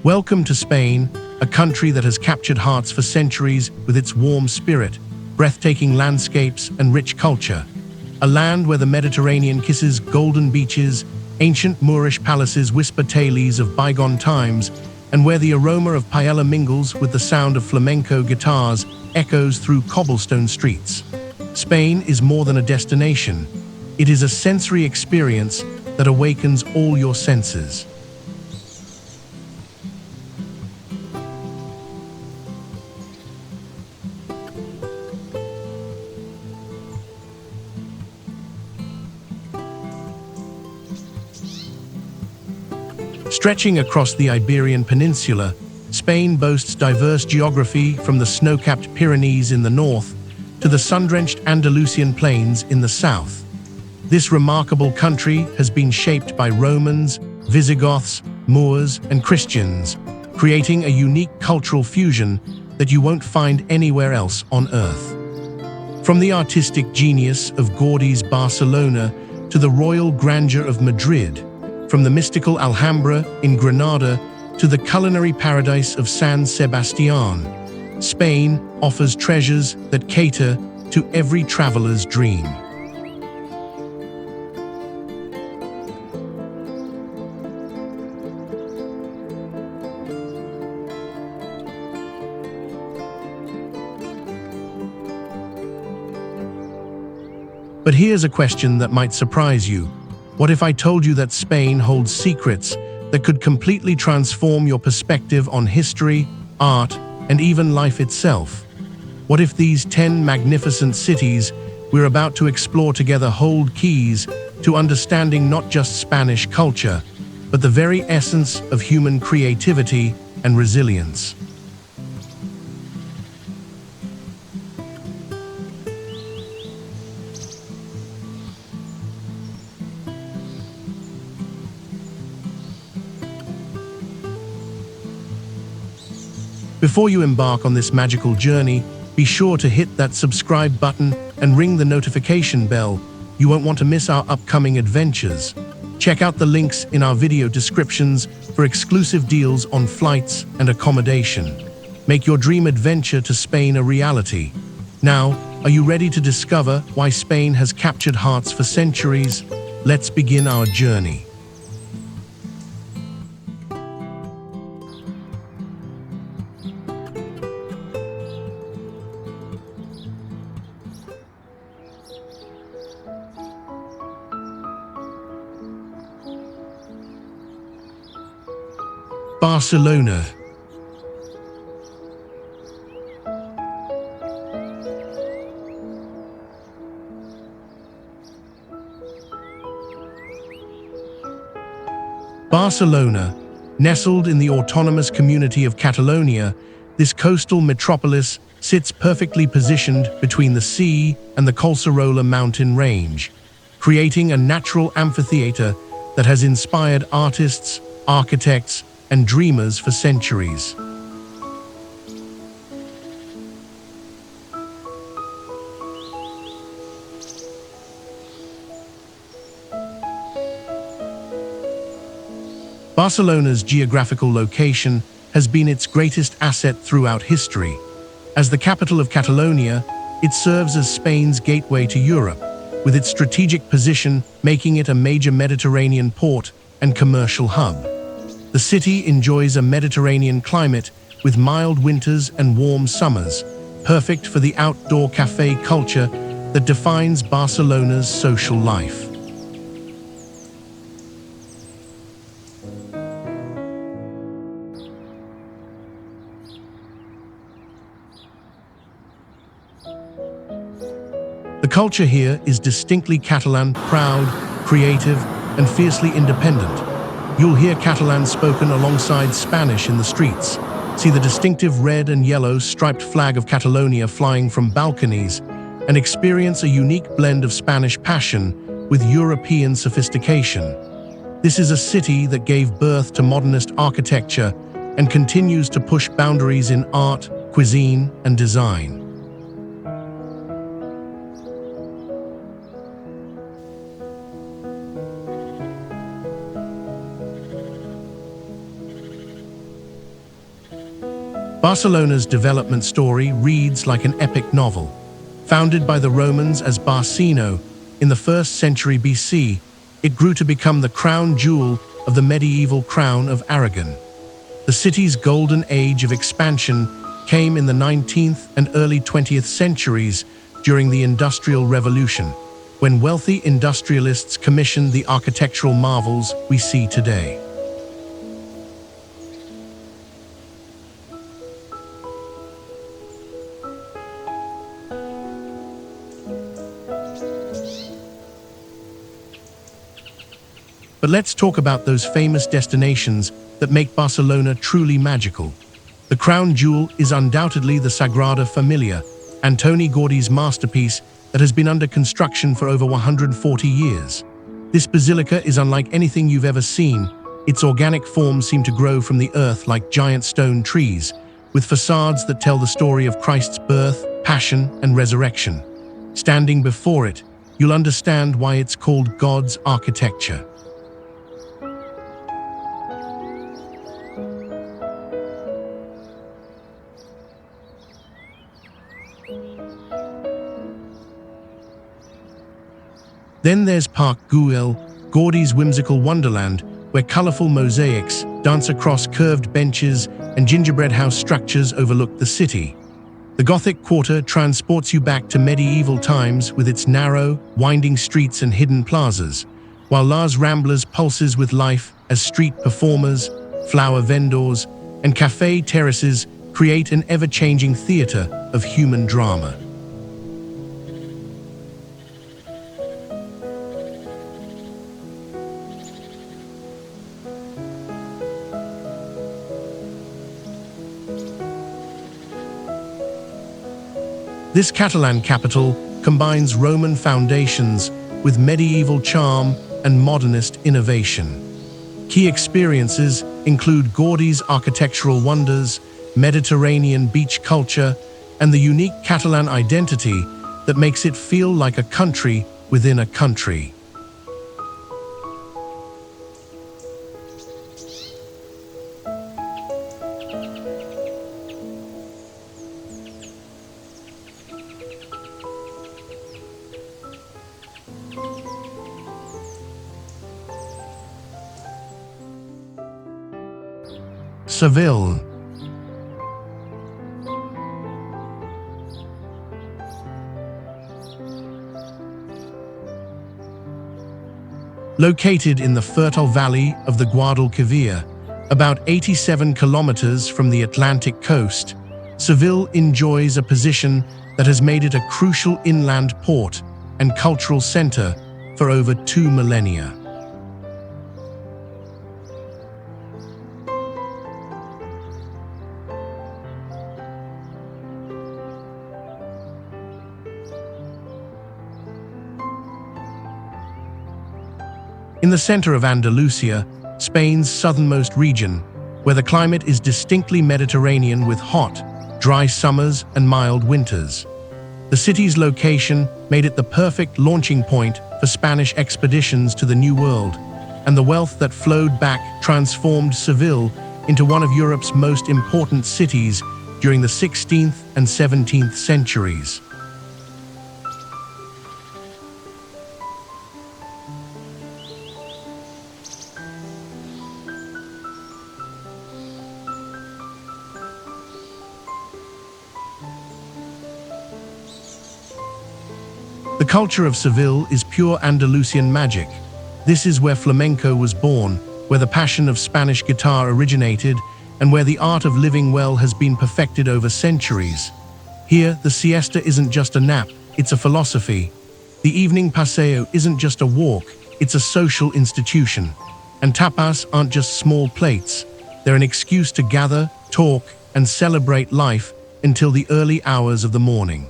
Welcome to Spain, a country that has captured hearts for centuries with its warm spirit, breathtaking landscapes, and rich culture. A land where the Mediterranean kisses golden beaches, ancient Moorish palaces whisper tales of bygone times, and where the aroma of paella mingles with the sound of flamenco guitars echoes through cobblestone streets. Spain is more than a destination. It is a sensory experience that awakens all your senses. Stretching across the Iberian Peninsula, Spain boasts diverse geography from the snow-capped Pyrenees in the north to the sun-drenched Andalusian plains in the south. This remarkable country has been shaped by Romans, Visigoths, Moors, and Christians, creating a unique cultural fusion that you won't find anywhere else on Earth. From the artistic genius of Gaudí's Barcelona to the royal grandeur of Madrid, from the mystical Alhambra in Granada to the culinary paradise of San Sebastián, Spain offers treasures that cater to every traveler's dream. But here's a question that might surprise you. What if I told you that Spain holds secrets that could completely transform your perspective on history, art, and even life itself? What if these 10 magnificent cities we're about to explore together hold keys to understanding not just Spanish culture, but the very essence of human creativity and resilience? Before you embark on this magical journey, be sure to hit that subscribe button and ring the notification bell. You won't want to miss our upcoming adventures. Check out the links in our video descriptions for exclusive deals on flights and accommodation. Make your dream adventure to Spain a reality. Now, are you ready to discover why Spain has captured hearts for centuries? Let's begin our journey. Barcelona. Barcelona, nestled in the autonomous community of Catalonia, this coastal metropolis sits perfectly positioned between the sea and the Collserola mountain range, creating a natural amphitheater that has inspired artists, architects, and dreamers for centuries. Barcelona's geographical location has been its greatest asset throughout history. As the capital of Catalonia, it serves as Spain's gateway to Europe, with its strategic position making it a major Mediterranean port and commercial hub. The city enjoys a Mediterranean climate with mild winters and warm summers, perfect for the outdoor cafe culture that defines Barcelona's social life. The culture here is distinctly Catalan, proud, creative, and fiercely independent. You'll hear Catalan spoken alongside Spanish in the streets. See the distinctive red and yellow striped flag of Catalonia flying from balconies, and experience a unique blend of Spanish passion with European sophistication. This is a city that gave birth to modernist architecture and continues to push boundaries in art, cuisine, and design. Barcelona's development story reads like an epic novel. Founded by the Romans as Barcino in the 1st century BC, it grew to become the crown jewel of the medieval crown of Aragon. The city's golden age of expansion came in the 19th and early 20th centuries during the Industrial Revolution, when wealthy industrialists commissioned the architectural marvels we see today. But let's talk about those famous destinations that make Barcelona truly magical. The crown jewel is undoubtedly the Sagrada Familia, Antoni Gaudí's masterpiece that has been under construction for over 140 years. This basilica is unlike anything you've ever seen. Its organic forms seem to grow from the earth like giant stone trees, with facades that tell the story of Christ's birth, passion, and resurrection. Standing before it, you'll understand why it's called God's architecture. Then there's Parc Güell, Gaudí's whimsical wonderland, where colorful mosaics dance across curved benches and gingerbread house structures overlook the city. The Gothic quarter transports you back to medieval times with its narrow, winding streets and hidden plazas, while Las Ramblas pulses with life as street performers, flower vendors, and café terraces create an ever-changing theater of human drama. This Catalan capital combines Roman foundations with medieval charm and modernist innovation. Key experiences include Gaudí's architectural wonders, Mediterranean beach culture, and the unique Catalan identity that makes it feel like a country within a country. Seville. Located in the fertile valley of the Guadalquivir, about 87 kilometers from the Atlantic coast, Seville enjoys a position that has made it a crucial inland port and cultural center for over 2 millennia. In the center of Andalusia, Spain's southernmost region, where the climate is distinctly Mediterranean with hot, dry summers and mild winters. The city's location made it the perfect launching point for Spanish expeditions to the New World, and the wealth that flowed back transformed Seville into one of Europe's most important cities during the 16th and 17th centuries. The culture of Seville is pure Andalusian magic. This is where flamenco was born, where the passion of Spanish guitar originated, and where the art of living well has been perfected over centuries. Here, the siesta isn't just a nap, it's a philosophy. The evening paseo isn't just a walk, it's a social institution. And tapas aren't just small plates. They're an excuse to gather, talk, and celebrate life until the early hours of the morning.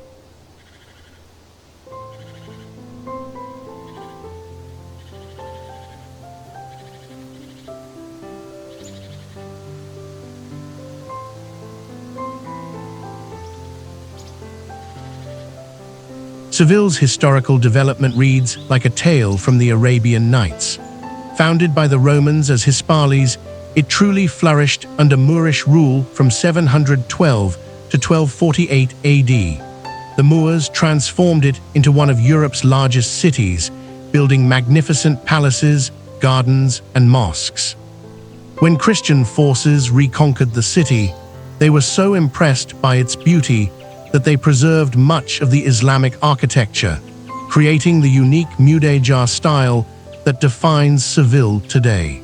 Seville's historical development reads like a tale from the Arabian Nights. Founded by the Romans as Hispales It truly flourished under Moorish rule from 712 to 1248 AD. The Moors transformed it into one of Europe's largest cities, building magnificent palaces, gardens, and mosques. When Christian forces reconquered the city, they were so impressed by its beauty that they preserved much of the Islamic architecture, creating the unique Mudéjar style that defines Seville today.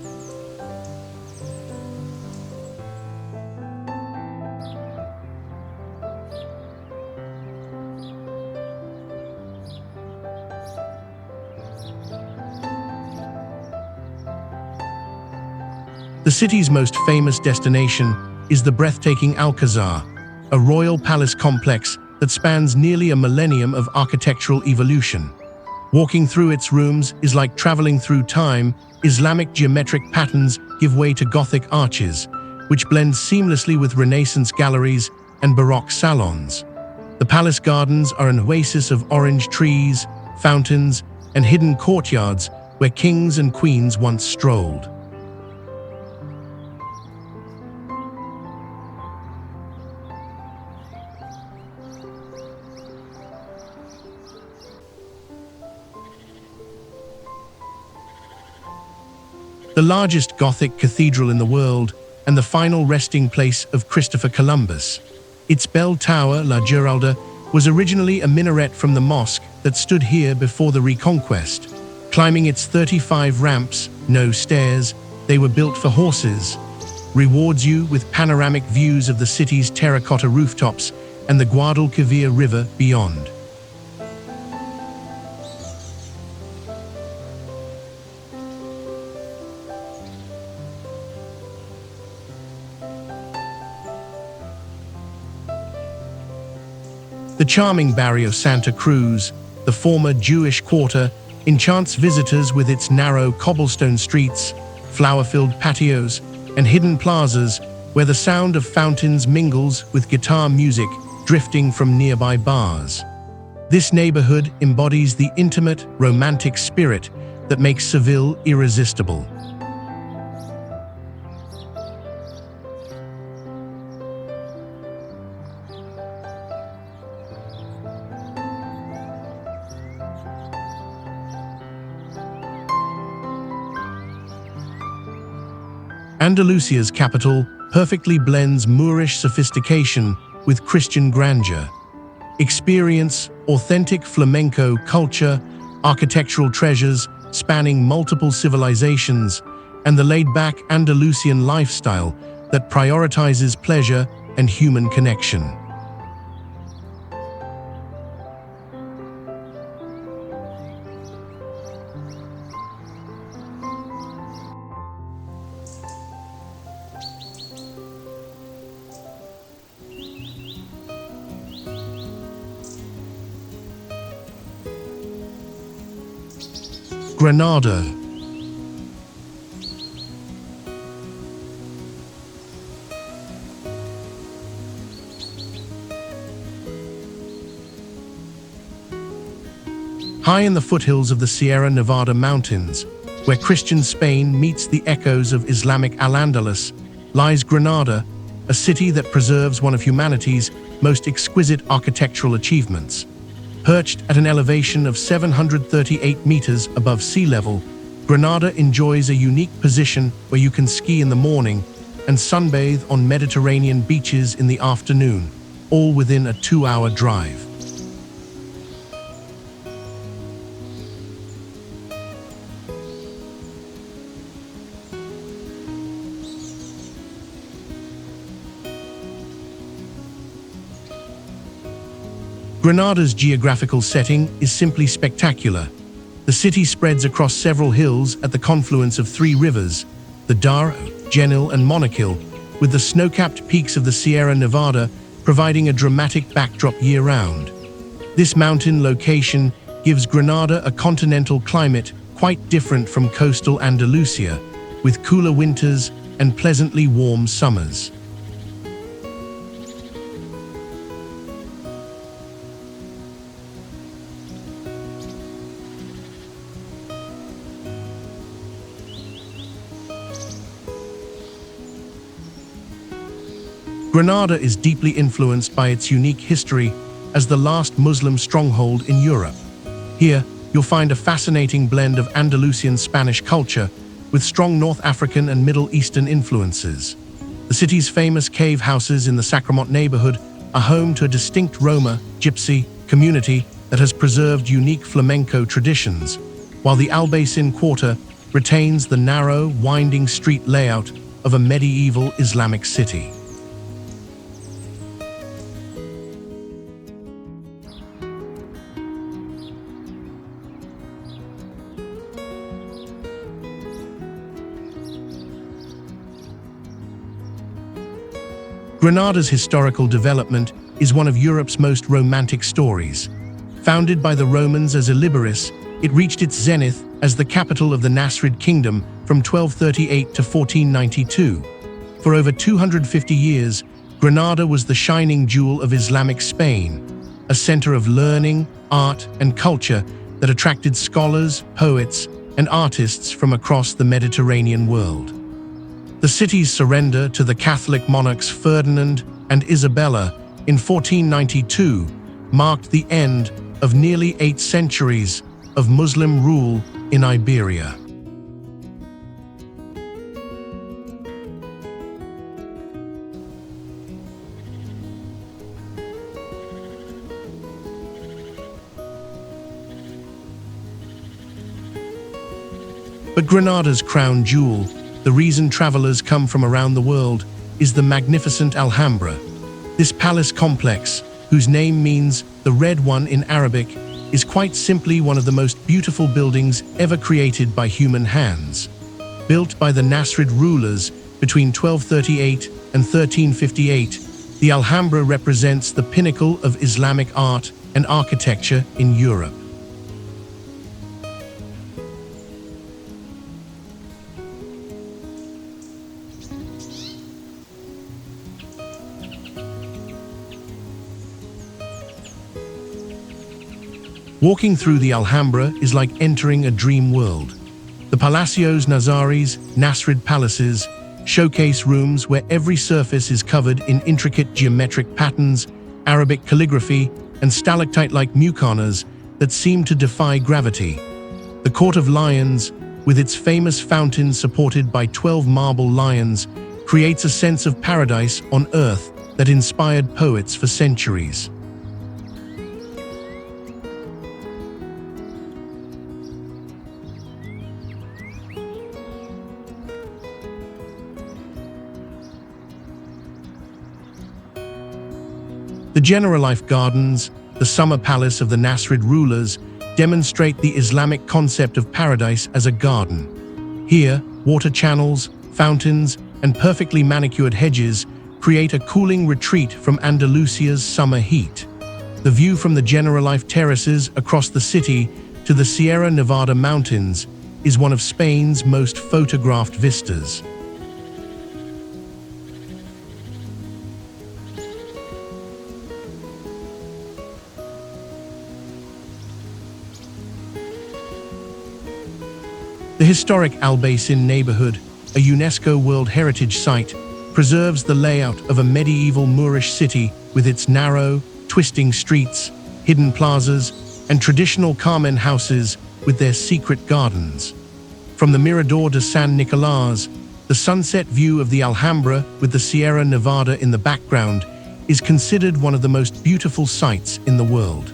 The city's most famous destination is the breathtaking Alcazar, a royal palace complex that spans nearly a millennium of architectural evolution. Walking through its rooms is like traveling through time. Islamic geometric patterns give way to Gothic arches, which blend seamlessly with Renaissance galleries and Baroque salons. The palace gardens are an oasis of orange trees, fountains, and hidden courtyards where kings and queens once strolled. The largest Gothic cathedral in the world and the final resting place of Christopher Columbus. Its bell tower, La Giralda, was originally a minaret from the mosque that stood here before the Reconquest. Climbing its 35 ramps, no stairs, they were built for horses, rewards you with panoramic views of the city's terracotta rooftops and the Guadalquivir River beyond. The charming barrio Santa Cruz, the former Jewish quarter, enchants visitors with its narrow cobblestone streets, flower-filled patios, and hidden plazas where the sound of fountains mingles with guitar music drifting from nearby bars. This neighborhood embodies the intimate, romantic spirit that makes Seville irresistible. Andalusia's capital perfectly blends Moorish sophistication with Christian grandeur. Experience authentic flamenco culture, architectural treasures spanning multiple civilizations, and the laid-back Andalusian lifestyle that prioritizes pleasure and human connection. Granada. High in the foothills of the Sierra Nevada mountains, where Christian Spain meets the echoes of Islamic Al-Andalus, lies Granada, a city that preserves one of humanity's most exquisite architectural achievements. Perched at an elevation of 738 meters above sea level, Granada enjoys a unique position where you can ski in the morning and sunbathe on Mediterranean beaches in the afternoon, all within a 2-hour drive. Granada's geographical setting is simply spectacular. The city spreads across several hills at the confluence of 3 rivers, the Darro, Genil, and Monachil, with the snow-capped peaks of the Sierra Nevada providing a dramatic backdrop year-round. This mountain location gives Granada a continental climate quite different from coastal Andalusia, with cooler winters and pleasantly warm summers. Granada is deeply influenced by its unique history as the last Muslim stronghold in Europe. Here, you'll find a fascinating blend of Andalusian Spanish culture with strong North African and Middle Eastern influences. The city's famous cave houses in the Sacramento neighborhood are home to a distinct Roma, Gypsy, community that has preserved unique flamenco traditions, while the Albaycin quarter retains the narrow, winding street layout of a medieval Islamic city. Granada's historical development is one of Europe's most romantic stories. Founded by the Romans as Illiberis, it reached its zenith as the capital of the Nasrid kingdom from 1238 to 1492. For over 250 years, Granada was the shining jewel of Islamic Spain, a center of learning, art, and culture that attracted scholars, poets, and artists from across the Mediterranean world. The city's surrender to the Catholic monarchs Ferdinand and Isabella in 1492 marked the end of nearly 8 centuries of Muslim rule in Iberia. But Granada's crown jewel, the reason travelers come from around the world, is the magnificent Alhambra. This palace complex, whose name means the red one in Arabic, is quite simply one of the most beautiful buildings ever created by human hands. Built by the Nasrid rulers between 1238 and 1358, the Alhambra represents the pinnacle of Islamic art and architecture in Europe. Walking through the Alhambra is like entering a dream world. The Palacios Nazaris, Nasrid palaces, showcase rooms where every surface is covered in intricate geometric patterns, Arabic calligraphy, and stalactite-like muqarnas that seem to defy gravity. The Court of Lions, with its famous fountain supported by 12 marble lions, creates a sense of paradise on earth that inspired poets for centuries. The Generalife Gardens, the summer palace of the Nasrid rulers, demonstrate the Islamic concept of paradise as a garden. Here, water channels, fountains, and perfectly manicured hedges create a cooling retreat from Andalusia's summer heat. The view from the Generalife terraces across the city to the Sierra Nevada mountains is one of Spain's most photographed vistas. The historic Albaycin neighborhood, a UNESCO World Heritage Site, preserves the layout of a medieval Moorish city with its narrow, twisting streets, hidden plazas, and traditional Carmen houses with their secret gardens. From the Mirador de San Nicolás, the sunset view of the Alhambra with the Sierra Nevada in the background is considered one of the most beautiful sights in the world.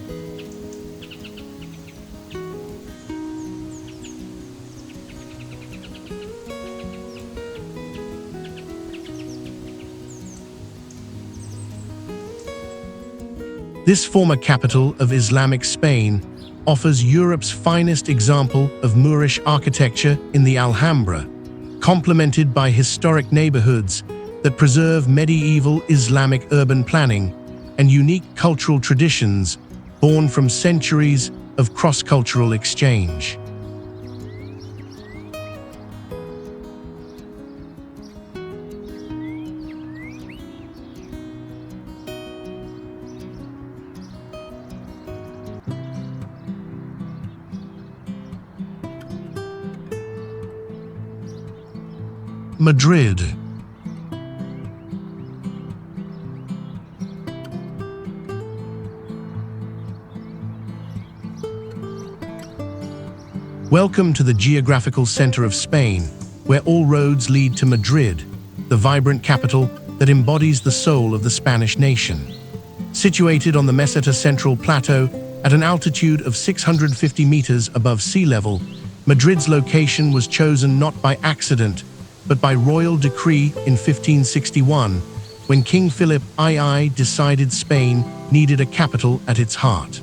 This former capital of Islamic Spain offers Europe's finest example of Moorish architecture in the Alhambra, complemented by historic neighborhoods that preserve medieval Islamic urban planning and unique cultural traditions born from centuries of cross-cultural exchange. Madrid. Welcome to the geographical center of Spain, where all roads lead to Madrid, the vibrant capital that embodies the soul of the Spanish nation. Situated on the Meseta Central Plateau at an altitude of 650 meters above sea level, Madrid's location was chosen not by accident, but by royal decree in 1561, when King Philip II decided Spain needed a capital at its heart.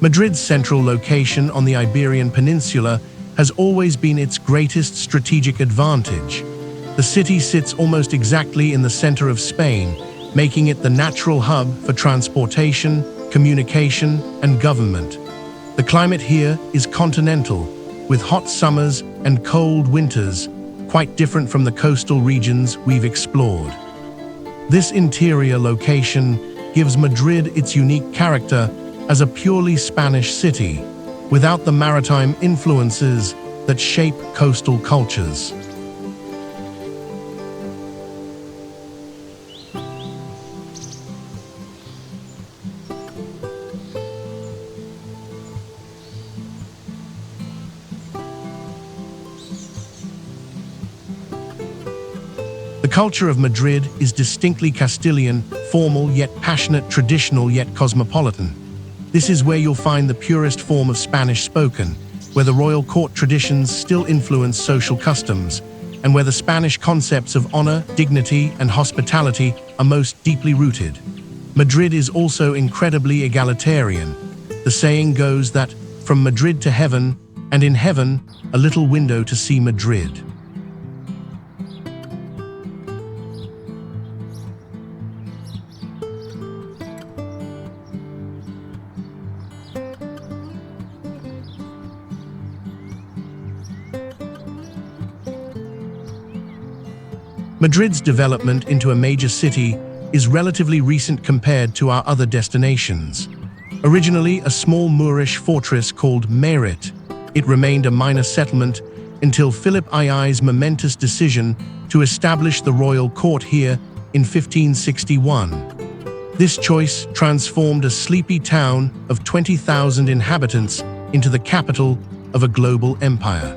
Madrid's central location on the Iberian Peninsula has always been its greatest strategic advantage. The city sits almost exactly in the center of Spain, making it the natural hub for transportation, communication, and government. The climate here is continental, with hot summers and cold winters, quite different from the coastal regions we've explored. This interior location gives Madrid its unique character as a purely Spanish city, without the maritime influences that shape coastal cultures. The culture of Madrid is distinctly Castilian, formal yet passionate, traditional yet cosmopolitan. This is where you'll find the purest form of Spanish spoken, where the royal court traditions still influence social customs, and where the Spanish concepts of honor, dignity, and hospitality are most deeply rooted. Madrid is also incredibly egalitarian. The saying goes that, from Madrid to heaven, and in heaven, a little window to see Madrid. Madrid's development into a major city is relatively recent compared to our other destinations. Originally a small Moorish fortress called Merit, it remained a minor settlement until Philip II's momentous decision to establish the royal court here in 1561. This choice transformed a sleepy town of 20,000 inhabitants into the capital of a global empire.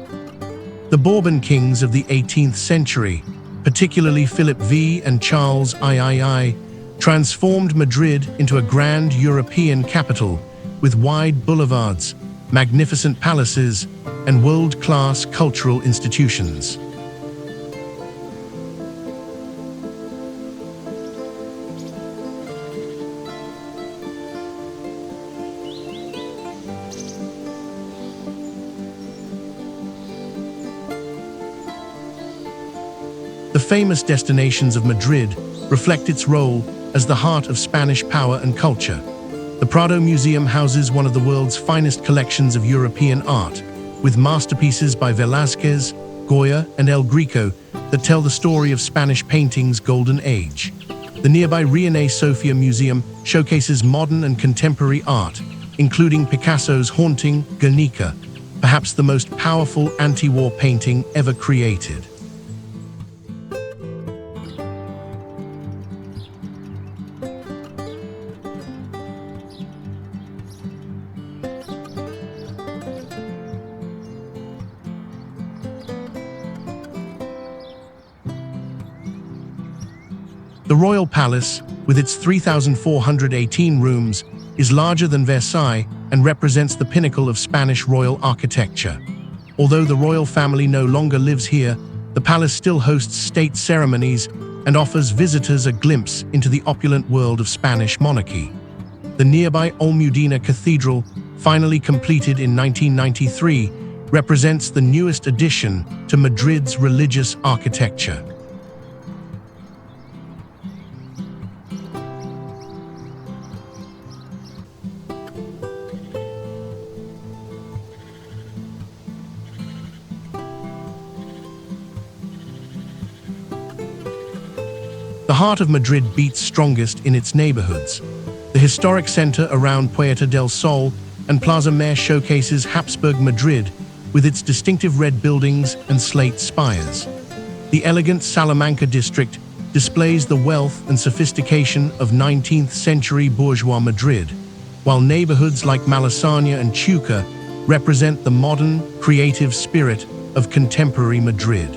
The Bourbon kings of the 18th century, particularly Philip V and Charles III, transformed Madrid into a grand European capital with wide boulevards, magnificent palaces, and world-class cultural institutions. The famous destinations of Madrid reflect its role as the heart of Spanish power and culture. The Prado Museum houses one of the world's finest collections of European art, with masterpieces by Velázquez, Goya, and El Greco that tell the story of Spanish painting's golden age. The nearby Reina Sofia Museum showcases modern and contemporary art, including Picasso's haunting Guernica, perhaps the most powerful anti-war painting ever created. The Royal Palace, with its 3,418 rooms, is larger than Versailles and represents the pinnacle of Spanish royal architecture. Although the royal family no longer lives here, the palace still hosts state ceremonies and offers visitors a glimpse into the opulent world of Spanish monarchy. The nearby Almudena Cathedral, finally completed in 1993, represents the newest addition to Madrid's religious architecture. The heart of Madrid beats strongest in its neighborhoods. The historic center around Puerta del Sol and Plaza Mayor showcases Habsburg Madrid with its distinctive red buildings and slate spires. The elegant Salamanca district displays the wealth and sophistication of 19th-century bourgeois Madrid, while neighborhoods like Malasaña and Chuca represent the modern, creative spirit of contemporary Madrid.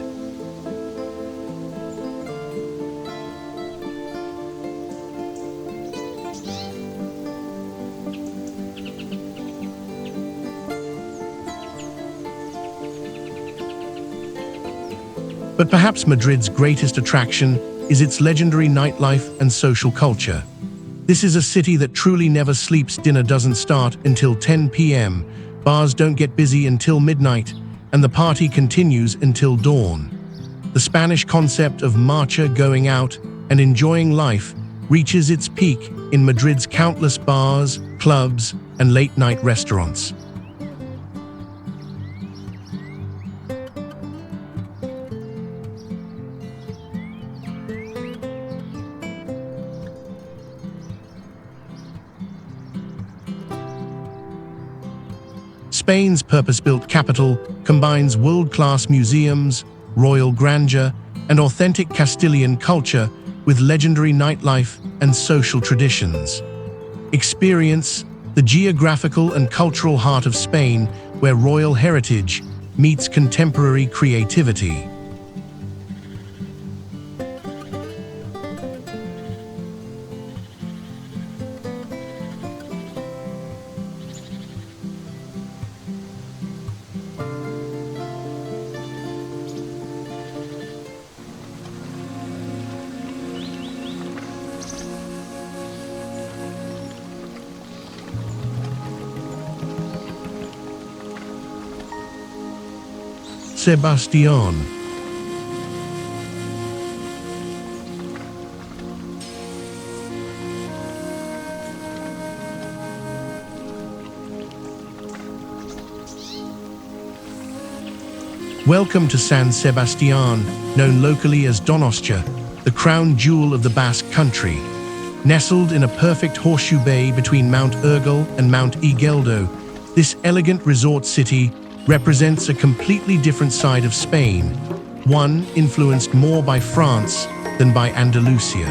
But perhaps Madrid's greatest attraction is its legendary nightlife and social culture. This is a city that truly never sleeps. Dinner doesn't start until 10 p.m., bars don't get busy until midnight, and the party continues until dawn. The Spanish concept of marcha, going out and enjoying life, reaches its peak in Madrid's countless bars, clubs, and late-night restaurants. Spain's purpose-built capital combines world-class museums, royal grandeur, and authentic Castilian culture with legendary nightlife and social traditions. Experience the geographical and cultural heart of Spain, where royal heritage meets contemporary creativity. Sebastián. Welcome to San Sebastián, known locally as Donostia, the crown jewel of the Basque country. Nestled in a perfect horseshoe bay between Mount Urgell and Mount Igueldo, this elegant resort city represents a completely different side of Spain, one influenced more by France than by Andalusia.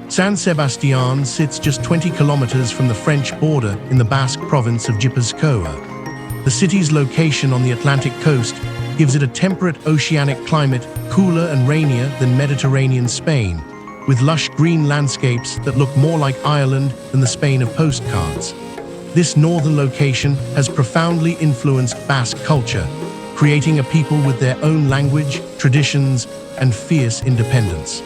San Sebastián sits just 20 kilometers from the French border in the Basque province of Gipuzkoa. The city's location on the Atlantic coast gives it a temperate oceanic climate, cooler and rainier than Mediterranean Spain, with lush green landscapes that look more like Ireland than the Spain of postcards. This northern location has profoundly influenced Basque culture, creating a people with their own language, traditions, and fierce independence.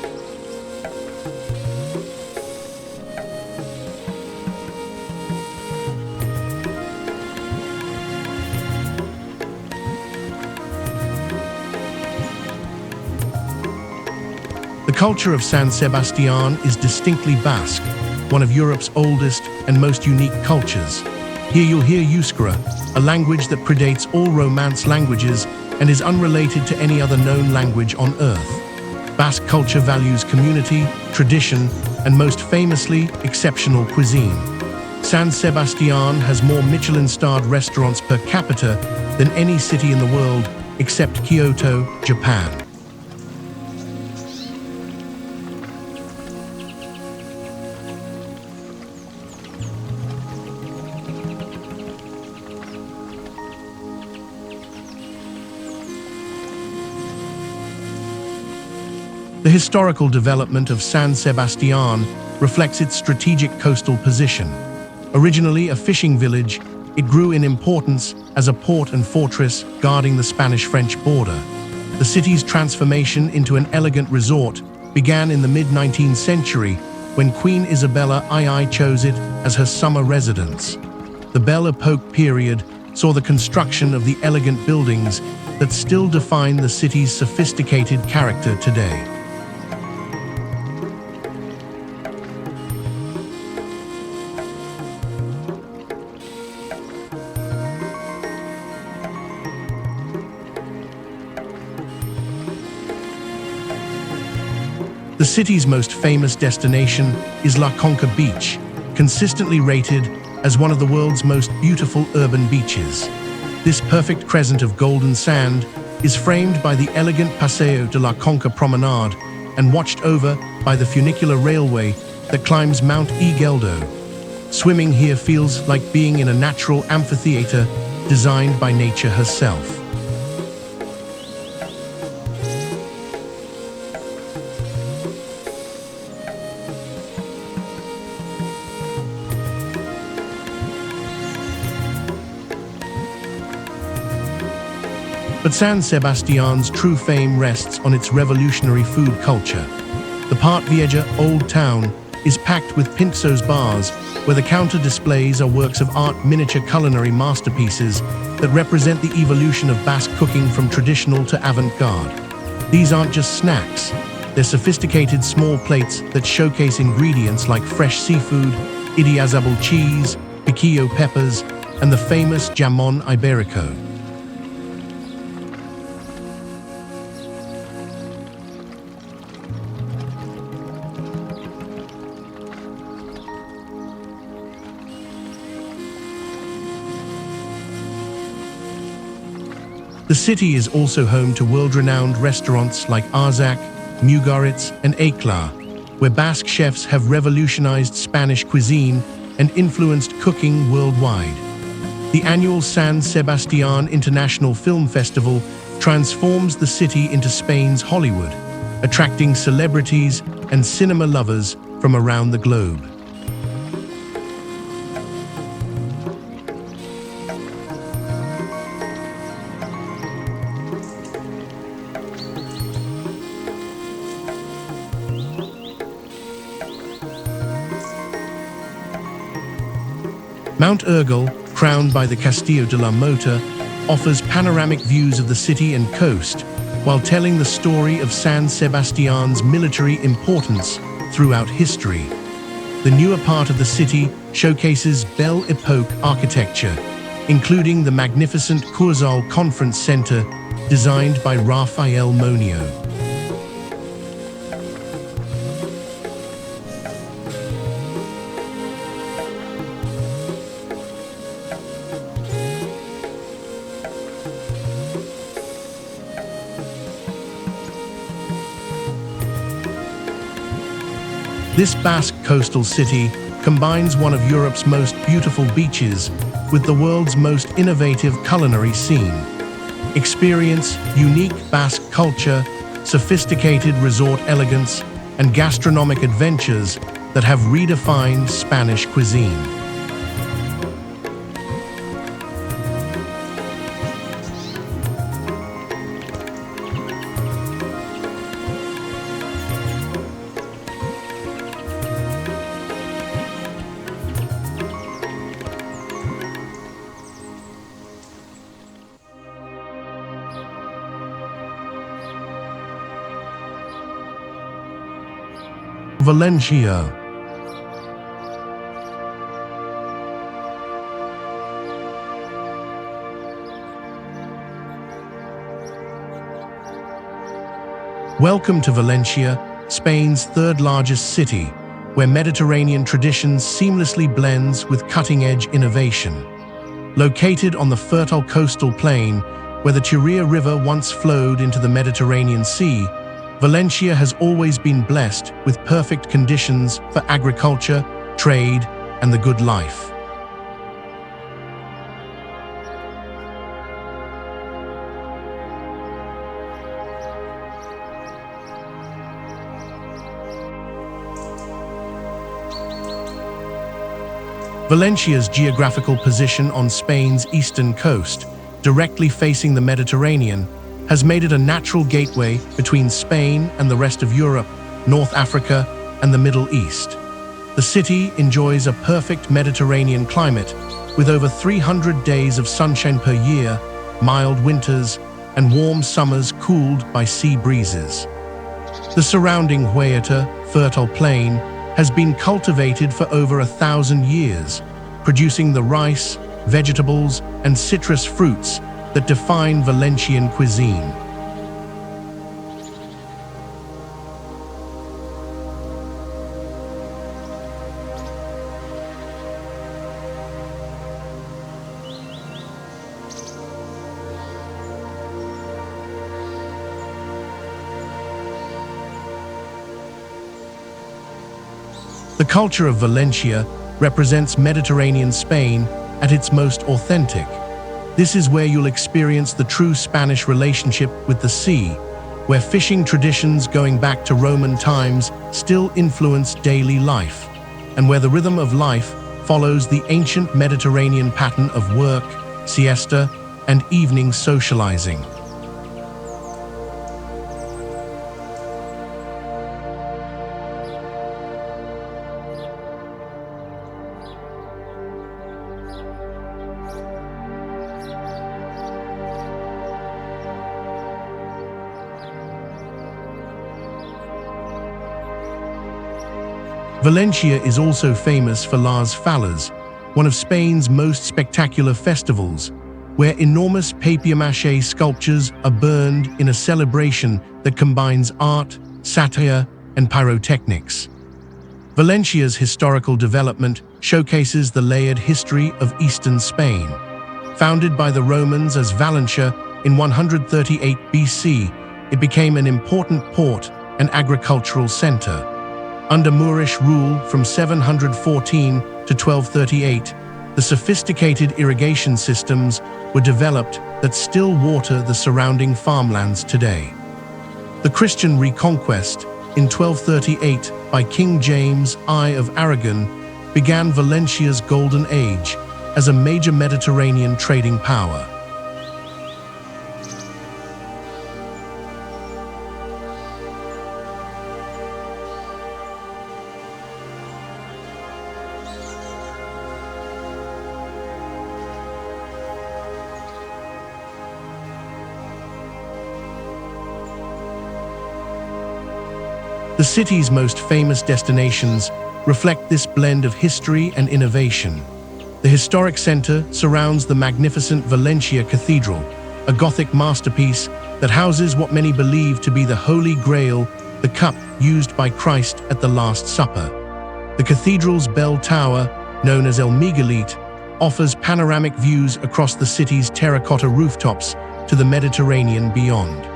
The culture of San Sebastián is distinctly Basque, one of Europe's oldest and most unique cultures. Here you'll hear Euskera, a language that predates all Romance languages and is unrelated to any other known language on Earth. Basque culture values community, tradition, and most famously, exceptional cuisine. San Sebastián has more Michelin-starred restaurants per capita than any city in the world except Kyoto, Japan. The historical development of San Sebastián reflects its strategic coastal position. Originally a fishing village, it grew in importance as a port and fortress guarding the Spanish-French border. The city's transformation into an elegant resort began in the mid-19th century when Queen Isabella II chose it as her summer residence. The Belle Epoque period saw the construction of the elegant buildings that still define the city's sophisticated character today. The city's most famous destination is La Conca Beach, consistently rated as one of the world's most beautiful urban beaches. This perfect crescent of golden sand is framed by the elegant Paseo de la Conca promenade and watched over by the funicular railway that climbs Mount Geldo. Swimming here feels like being in a natural amphitheater designed by nature herself. But San Sebastián's true fame rests on its revolutionary food culture. The Part Vieja Old Town is packed with pinzos bars, where the counter displays are works of art, miniature culinary masterpieces that represent the evolution of Basque cooking from traditional to avant-garde. These aren't just snacks, they're sophisticated small plates that showcase ingredients like fresh seafood, idiazabal cheese, piquillo peppers, and the famous jamón ibérico. The city is also home to world-renowned restaurants like Arzac, Mugaritz, and Eclat, where Basque chefs have revolutionized Spanish cuisine and influenced cooking worldwide. The annual San Sebastián International Film Festival transforms the city into Spain's Hollywood, attracting celebrities and cinema lovers from around the globe. Mount Urgell, crowned by the Castillo de la Mota, offers panoramic views of the city and coast, while telling the story of San Sebastián's military importance throughout history. The newer part of the city showcases Belle Epoque architecture, including the magnificent Kursaal Conference Center designed by Rafael Moneo. This Basque coastal city combines one of Europe's most beautiful beaches with the world's most innovative culinary scene. Experience unique Basque culture, sophisticated resort elegance, and gastronomic adventures that have redefined Spanish cuisine. Valencia. Welcome to Valencia, Spain's third largest city, where Mediterranean traditions seamlessly blends with cutting-edge innovation. Located on the fertile coastal plain, where the Turia River once flowed into the Mediterranean Sea, Valencia has always been blessed with perfect conditions for agriculture, trade, and the good life. Valencia's geographical position on Spain's eastern coast, directly facing the Mediterranean, has made it a natural gateway between Spain and the rest of Europe, North Africa, and the Middle East. The city enjoys a perfect Mediterranean climate, with over 300 days of sunshine per year, mild winters, and warm summers cooled by sea breezes. The surrounding Huerta, fertile plain, has been cultivated for over 1,000 years, producing the rice, vegetables, and citrus fruits that define Valencian cuisine. The culture of Valencia represents Mediterranean Spain at its most authentic. This is where you'll experience the true Spanish relationship with the sea, where fishing traditions going back to Roman times still influence daily life, and where the rhythm of life follows the ancient Mediterranean pattern of work, siesta, and evening socializing. Valencia is also famous for Las Fallas, one of Spain's most spectacular festivals, where enormous papier-mâché sculptures are burned in a celebration that combines art, satire, and pyrotechnics. Valencia's historical development showcases the layered history of eastern Spain. Founded by the Romans as Valentia in 138 BC, it became an important port and agricultural center. Under Moorish rule from 714 to 1238, the sophisticated irrigation systems were developed that still water the surrounding farmlands today. The Christian reconquest in 1238 by King James I of Aragon began Valencia's golden age as a major Mediterranean trading power. The city's most famous destinations reflect this blend of history and innovation. The historic center surrounds the magnificent Valencia Cathedral, a Gothic masterpiece that houses what many believe to be the Holy Grail, the cup used by Christ at the Last Supper. The cathedral's bell tower, known as El Miguelit, offers panoramic views across the city's terracotta rooftops to the Mediterranean beyond.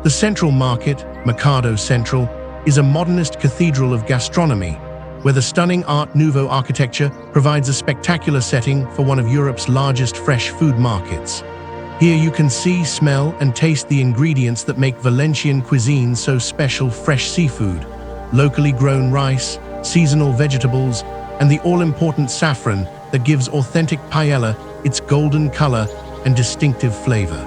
The Central Market, Mercado Central, is a modernist cathedral of gastronomy, where the stunning Art Nouveau architecture provides a spectacular setting for one of Europe's largest fresh food markets. Here you can see, smell, and taste the ingredients that make Valencian cuisine so special: fresh seafood, locally grown rice, seasonal vegetables, and the all-important saffron that gives authentic paella its golden color and distinctive flavor.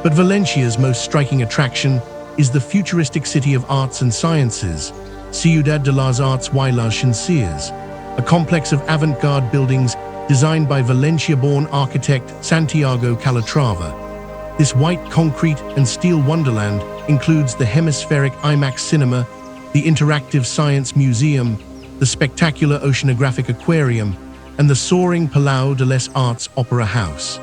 But Valencia's most striking attraction is the futuristic city of arts and sciences, Ciudad de las Arts y las Ciencias, a complex of avant-garde buildings designed by Valencia-born architect Santiago Calatrava. This white concrete and steel wonderland includes the hemispheric IMAX cinema, the interactive science museum, the spectacular oceanographic aquarium, and the soaring Palau de les Arts opera house.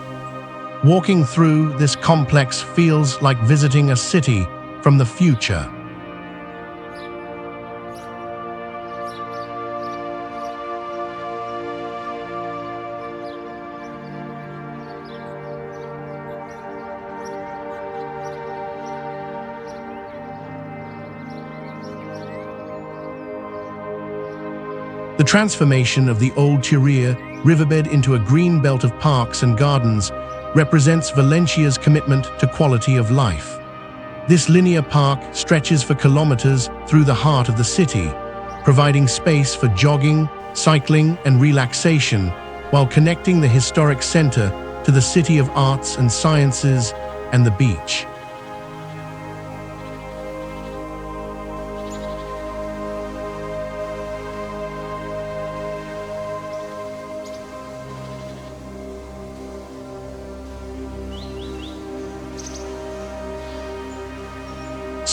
Walking through this complex feels like visiting a city from the future. The transformation of the old Turia riverbed into a green belt of parks and gardens represents Valencia's commitment to quality of life. This linear park stretches for kilometers through the heart of the city, providing space for jogging, cycling, and relaxation, while connecting the historic center to the city of arts and sciences and the beach.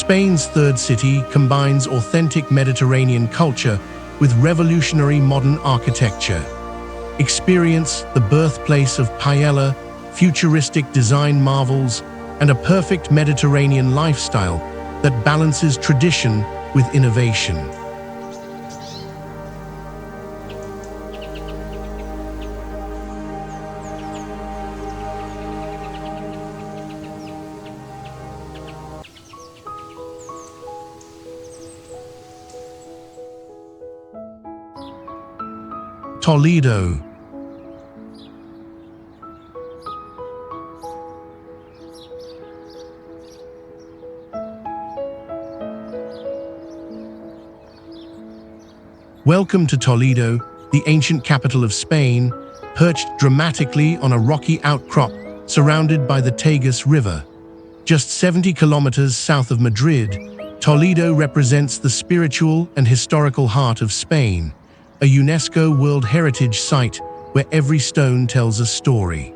Spain's third city combines authentic Mediterranean culture with revolutionary modern architecture. Experience the birthplace of paella, futuristic design marvels, and a perfect Mediterranean lifestyle that balances tradition with innovation. Toledo. Welcome to Toledo, the ancient capital of Spain, perched dramatically on a rocky outcrop surrounded by the Tagus River. Just 70 kilometers south of Madrid, Toledo represents the spiritual and historical heart of Spain, a UNESCO World Heritage Site where every stone tells a story.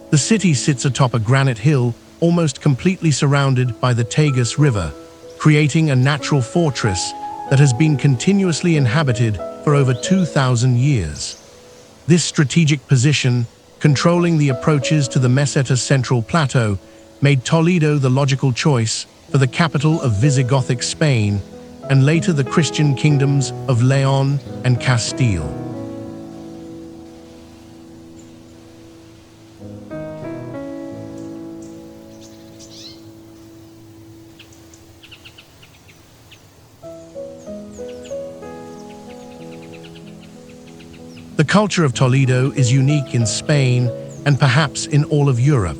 The city sits atop a granite hill, almost completely surrounded by the Tagus River, creating a natural fortress that has been continuously inhabited for over 2,000 years. This strategic position, controlling the approaches to the Meseta Central Plateau, made Toledo the logical choice for the capital of Visigothic Spain and later the Christian kingdoms of Leon and Castile. The culture of Toledo is unique in Spain and perhaps in all of Europe.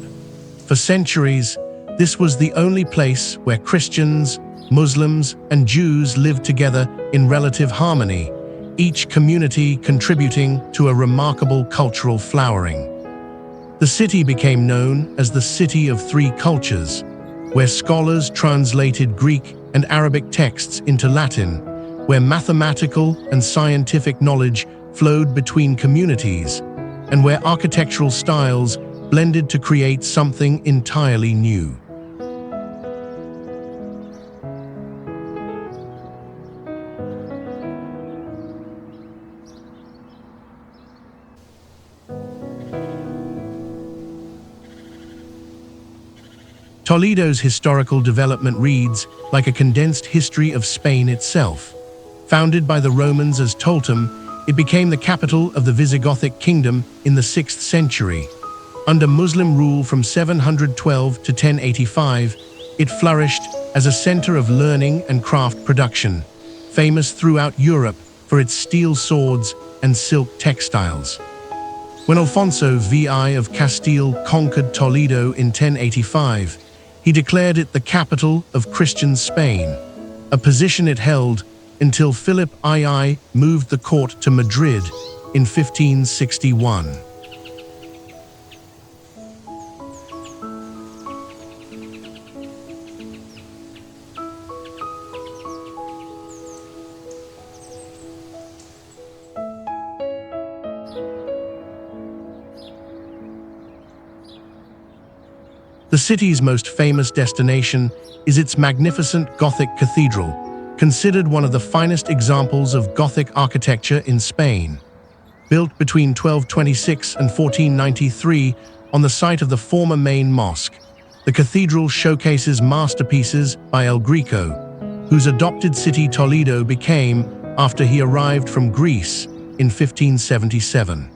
For centuries, this was the only place where Christians, Muslims, and Jews lived together in relative harmony, each community contributing to a remarkable cultural flowering. The city became known as the City of Three Cultures, where scholars translated Greek and Arabic texts into Latin, where mathematical and scientific knowledge flowed between communities, and where architectural styles blended to create something entirely new. Toledo's historical development reads like a condensed history of Spain itself. Founded by the Romans as Toltem, it became the capital of the Visigothic kingdom in the 6th century. Under Muslim rule from 712 to 1085, it flourished as a center of learning and craft production, famous throughout Europe for its steel swords and silk textiles. When Alfonso VI of Castile conquered Toledo in 1085, he declared it the capital of Christian Spain, a position it held until Philip II moved the court to Madrid in 1561. The city's most famous destination is its magnificent Gothic cathedral, considered one of the finest examples of Gothic architecture in Spain. Built between 1226 and 1493 on the site of the former main mosque, the cathedral showcases masterpieces by El Greco, whose adopted city Toledo became after he arrived from Greece in 1577.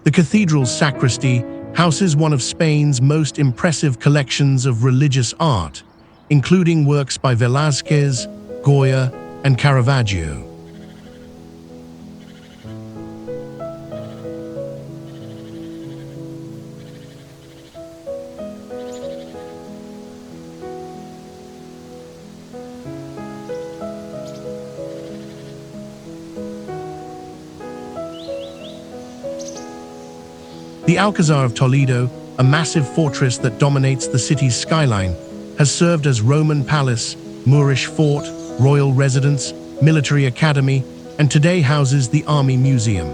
The cathedral's sacristy houses one of Spain's most impressive collections of religious art, including works by Velázquez, Goya, and Caravaggio. The Alcazar of Toledo, a massive fortress that dominates the city's skyline, has served as Roman palace Moorish fort, royal residence, military academy, and today houses the Army Museum.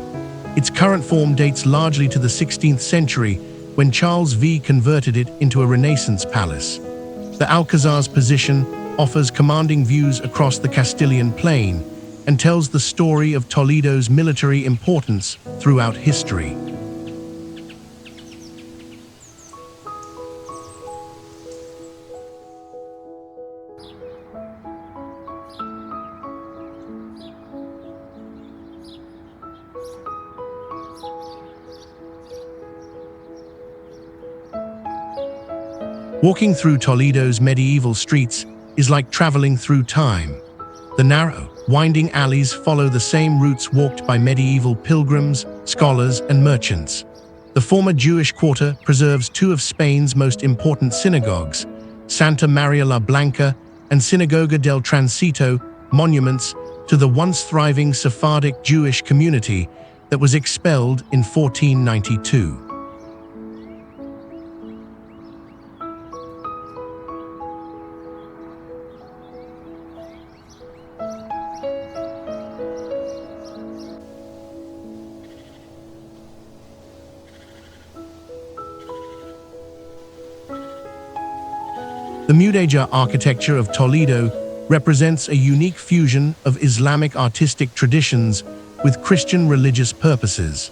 Its current form dates largely to the 16th century, when Charles V converted it into a Renaissance palace. The Alcazar's position offers commanding views across the Castilian plain and tells the story of Toledo's military importance throughout history. Walking through Toledo's medieval streets is like traveling through time. The narrow, winding alleys follow the same routes walked by medieval pilgrims, scholars, and merchants. The former Jewish quarter preserves two of Spain's most important synagogues, Santa Maria la Blanca and Sinagoga del Tránsito, monuments to the once thriving Sephardic Jewish community that was expelled in 1492. The Mudéjar architecture of Toledo represents a unique fusion of Islamic artistic traditions with Christian religious purposes.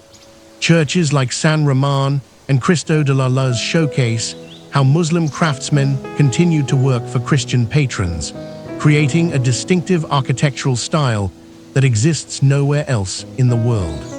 Churches like San Román and Cristo de la Luz showcase how Muslim craftsmen continued to work for Christian patrons, creating a distinctive architectural style that exists nowhere else in the world.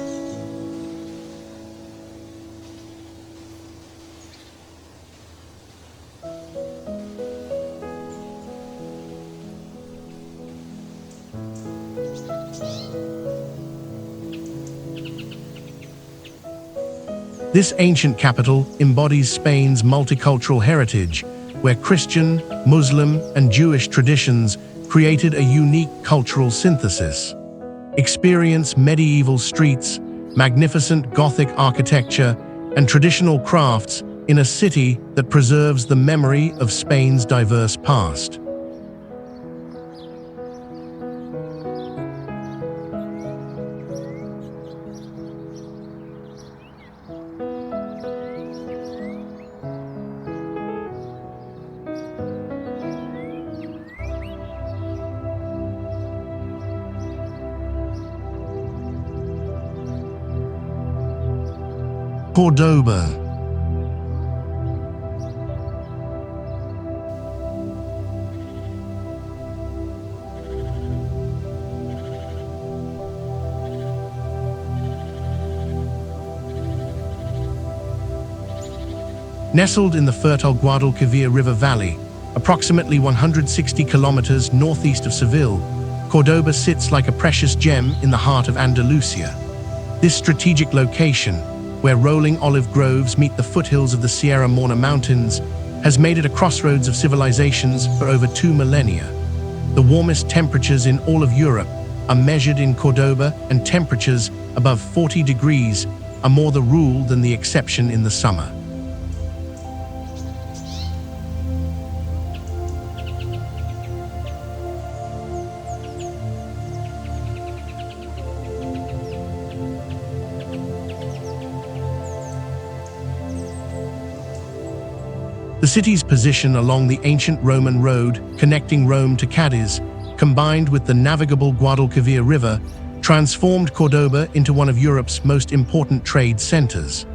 This ancient capital embodies Spain's multicultural heritage, where Christian, Muslim, and Jewish traditions created a unique cultural synthesis. Experience medieval streets, magnificent Gothic architecture, and traditional crafts in a city that preserves the memory of Spain's diverse past. Cordoba. Nestled in the fertile Guadalquivir River Valley, approximately 160 kilometers northeast of Seville, Cordoba sits like a precious gem in the heart of Andalusia. This strategic location, where rolling olive groves meet the foothills of the Sierra Morena Mountains, has made it a crossroads of civilizations for over 2 millennia. The warmest temperatures in all of Europe are measured in Cordoba, and temperatures above 40 degrees are more the rule than the exception in the summer. The city's position along the ancient Roman road connecting Rome to Cádiz, combined with the navigable Guadalquivir River, transformed Cordoba into one of Europe's most important trade centers.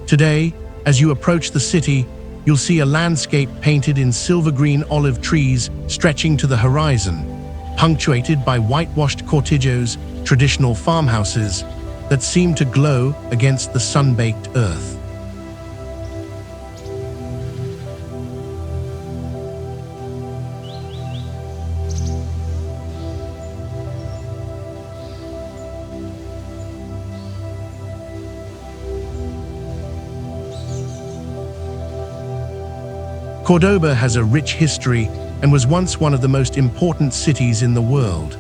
Today, as you approach the city, you'll see a landscape painted in silver-green olive trees stretching to the horizon, punctuated by whitewashed cortijos, traditional farmhouses that seem to glow against the sun-baked earth. Cordoba has a rich history and was once one of the most important cities in the world.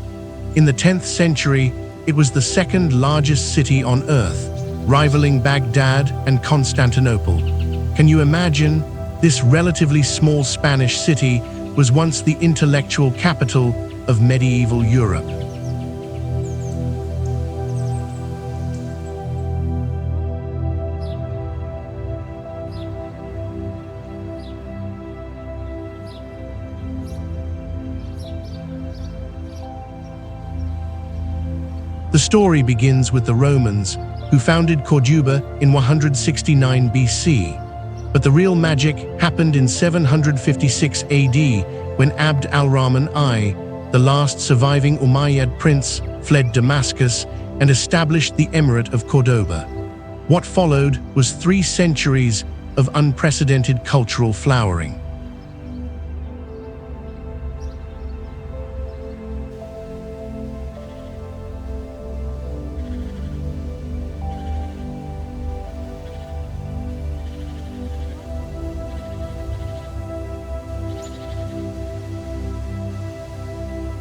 In the 10th century, it was the second largest city on earth, rivaling Baghdad and Constantinople. Can you imagine? This relatively small Spanish city was once the intellectual capital of medieval Europe. The story begins with the Romans, who founded Corduba in 169 BC. But the real magic happened in 756 AD, when Abd al-Rahman I, the last surviving Umayyad prince, fled Damascus and established the Emirate of Cordoba. What followed was 3 centuries of unprecedented cultural flowering.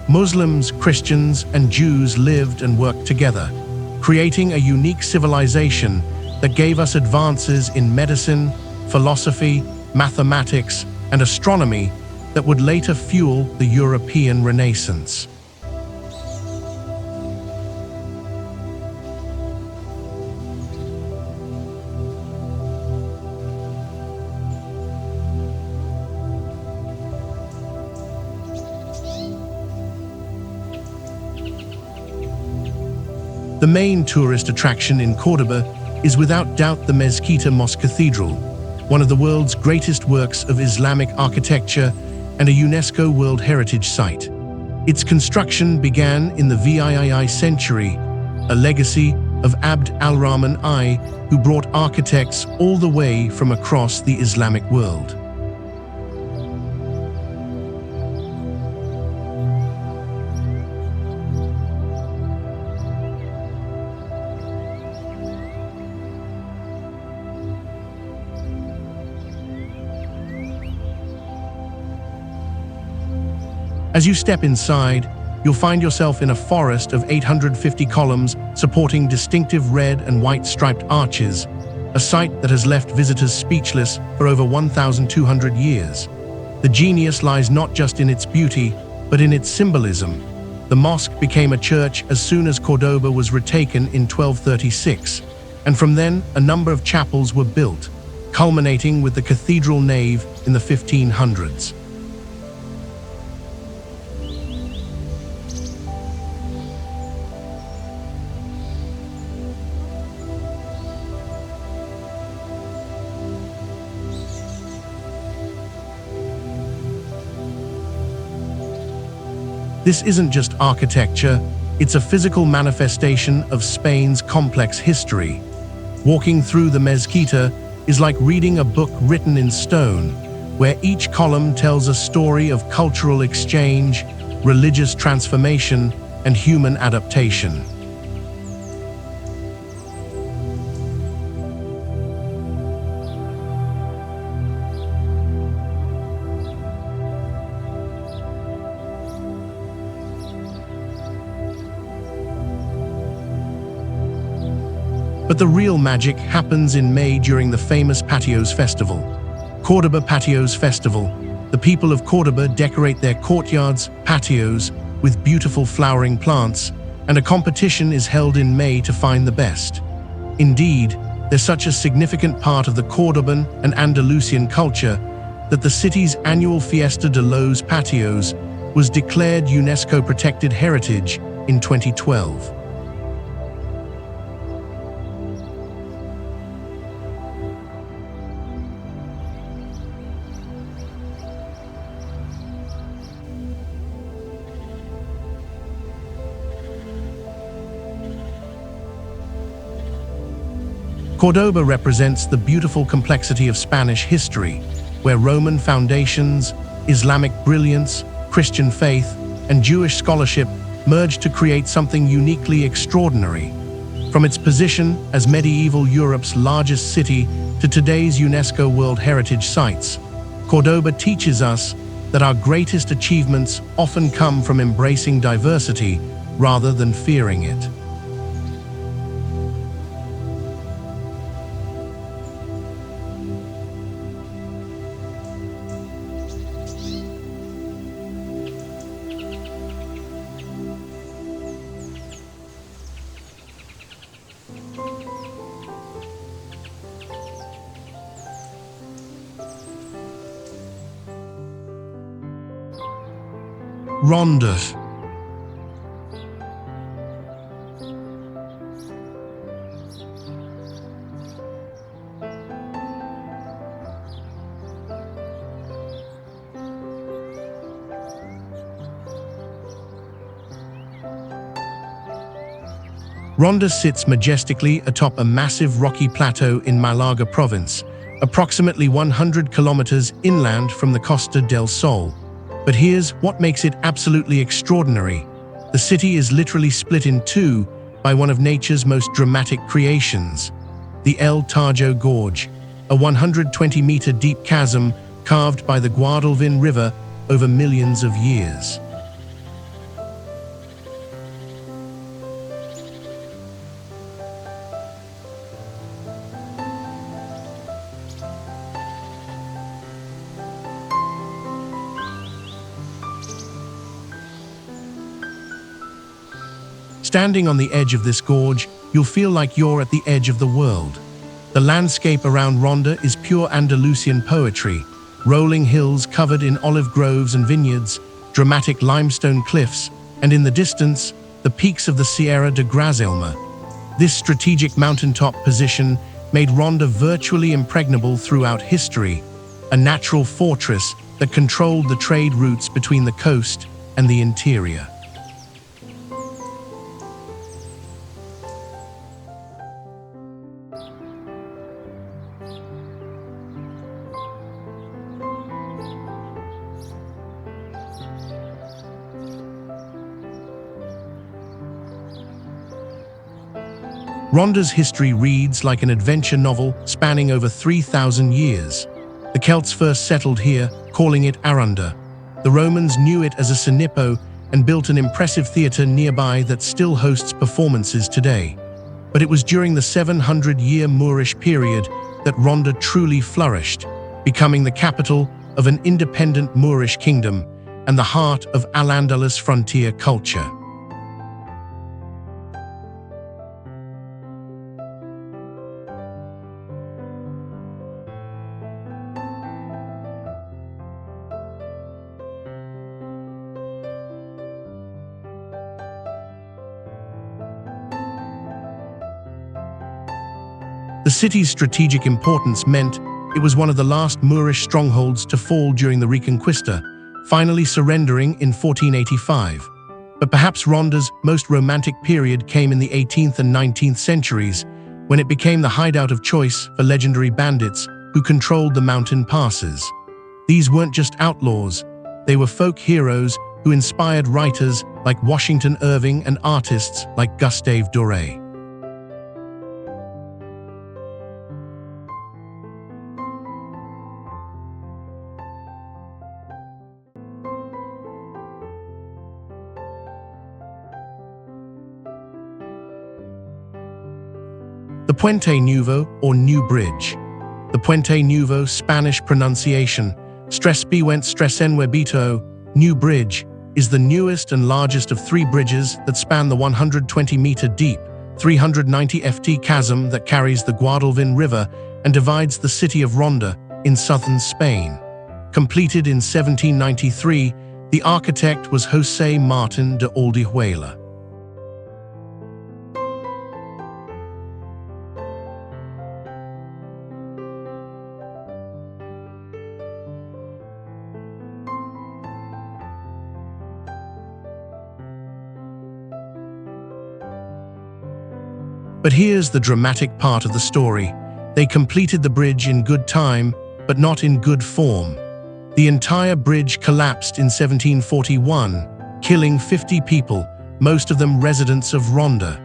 Muslims, Christians, and Jews lived and worked together, creating a unique civilization that gave us advances in medicine, philosophy, mathematics, and astronomy that would later fuel the European Renaissance. The main tourist attraction in Cordoba is without doubt the Mezquita Mosque Cathedral, one of the world's greatest works of Islamic architecture and a UNESCO World Heritage Site. Its construction began in the VIII century, a legacy of Abd al-Rahman I, who brought architects all the way from across the Islamic world. As you step inside, you'll find yourself in a forest of 850 columns supporting distinctive red and white striped arches, a sight that has left visitors speechless for over 1,200 years. The genius lies not just in its beauty, but in its symbolism. The mosque became a church as soon as Cordoba was retaken in 1236, and from then a number of chapels were built, culminating with the cathedral nave in the 1500s. This isn't just architecture, it's a physical manifestation of Spain's complex history. Walking through the Mezquita is like reading a book written in stone, where each column tells a story of cultural exchange, religious transformation, and human adaptation. But the real magic happens in May during the famous Patios Festival. Cordoba Patios Festival. The people of Cordoba decorate their courtyards, patios, with beautiful flowering plants, and a competition is held in May to find the best. Indeed, they're such a significant part of the Cordoban and Andalusian culture that the city's annual Fiesta de los Patios was declared UNESCO Protected Heritage in 2012. Cordoba represents the beautiful complexity of Spanish history, where Roman foundations, Islamic brilliance, Christian faith, and Jewish scholarship merged to create something uniquely extraordinary. From its position as medieval Europe's largest city to today's UNESCO World Heritage Sites, Cordoba teaches us that our greatest achievements often come from embracing diversity rather than fearing it. Ronda. Ronda sits majestically atop a massive rocky plateau in Malaga province, approximately 100 kilometers inland from the Costa del Sol. But here's what makes it absolutely extraordinary. The city is literally split in two by one of nature's most dramatic creations, the El Tajo Gorge, a 120-meter deep chasm carved by the Guadalquivir River over millions of years. Standing on the edge of this gorge, you'll feel like you're at the edge of the world. The landscape around Ronda is pure Andalusian poetry, rolling hills covered in olive groves and vineyards, dramatic limestone cliffs, and in the distance, the peaks of the Sierra de Grazalema. This strategic mountaintop position made Ronda virtually impregnable throughout history, a natural fortress that controlled the trade routes between the coast and the interior. Ronda's history reads like an adventure novel spanning over 3,000 years. The Celts first settled here, calling it Arunda. The Romans knew it as a Sinipo and built an impressive theater nearby that still hosts performances today. But it was during the 700-year Moorish period that Ronda truly flourished, becoming the capital of an independent Moorish kingdom and the heart of Al-Andalus frontier culture. The city's strategic importance meant it was one of the last Moorish strongholds to fall during the Reconquista, finally surrendering in 1485. But perhaps Ronda's most romantic period came in the 18th and 19th centuries, when it became the hideout of choice for legendary bandits who controlled the mountain passes. These weren't just outlaws, they were folk heroes who inspired writers like Washington Irving and artists like Gustave Doré. The Puente Nuevo, or New Bridge. The Puente Nuevo, Spanish pronunciation, Nuevo, New Bridge, is the newest and largest of three bridges that span the 120-meter deep, 390-ft chasm that carries the Guadalquivir River and divides the city of Ronda in southern Spain. Completed in 1793, the architect was José Martín de Oldijuela. But here's the dramatic part of the story. They completed the bridge in good time, but not in good form. The entire bridge collapsed in 1741, killing 50 people, most of them residents of Ronda.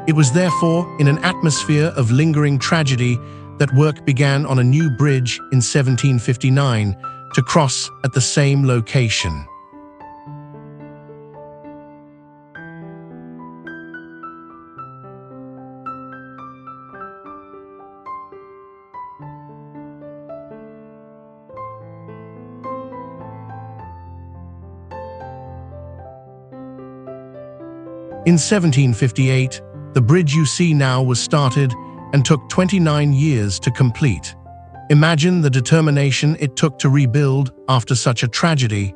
It was therefore in an atmosphere of lingering tragedy that work began on a new bridge in 1759 to cross at the same location. In 1758, the bridge you see now was started and took 29 years to complete. Imagine the determination it took to rebuild after such a tragedy.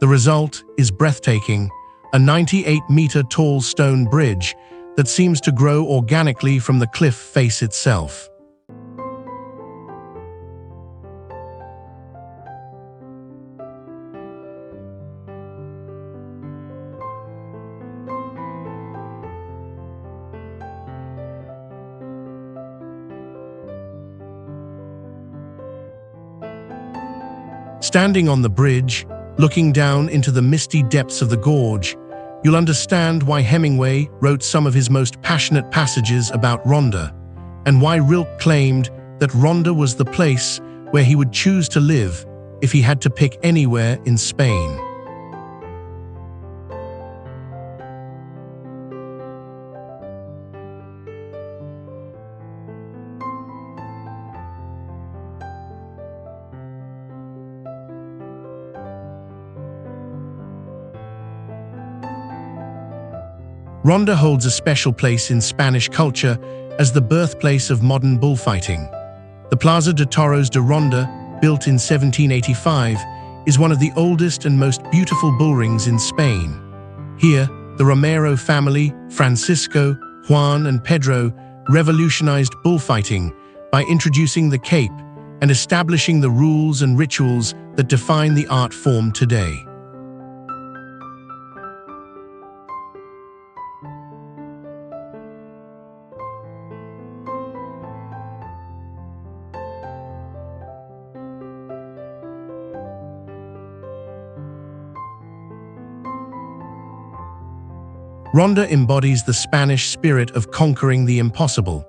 The result is breathtaking, a 98-meter-tall stone bridge that seems to grow organically from the cliff face itself. Standing on the bridge, looking down into the misty depths of the gorge, you'll understand why Hemingway wrote some of his most passionate passages about Ronda, and why Rilke claimed that Ronda was the place where he would choose to live if he had to pick anywhere in Spain. Ronda holds a special place in Spanish culture as the birthplace of modern bullfighting. The Plaza de Toros de Ronda, built in 1785, is one of the oldest and most beautiful bullrings in Spain. Here, the Romero family, Francisco, Juan, and Pedro, revolutionized bullfighting by introducing the cape and establishing the rules and rituals that define the art form today. Ronda embodies the Spanish spirit of conquering the impossible.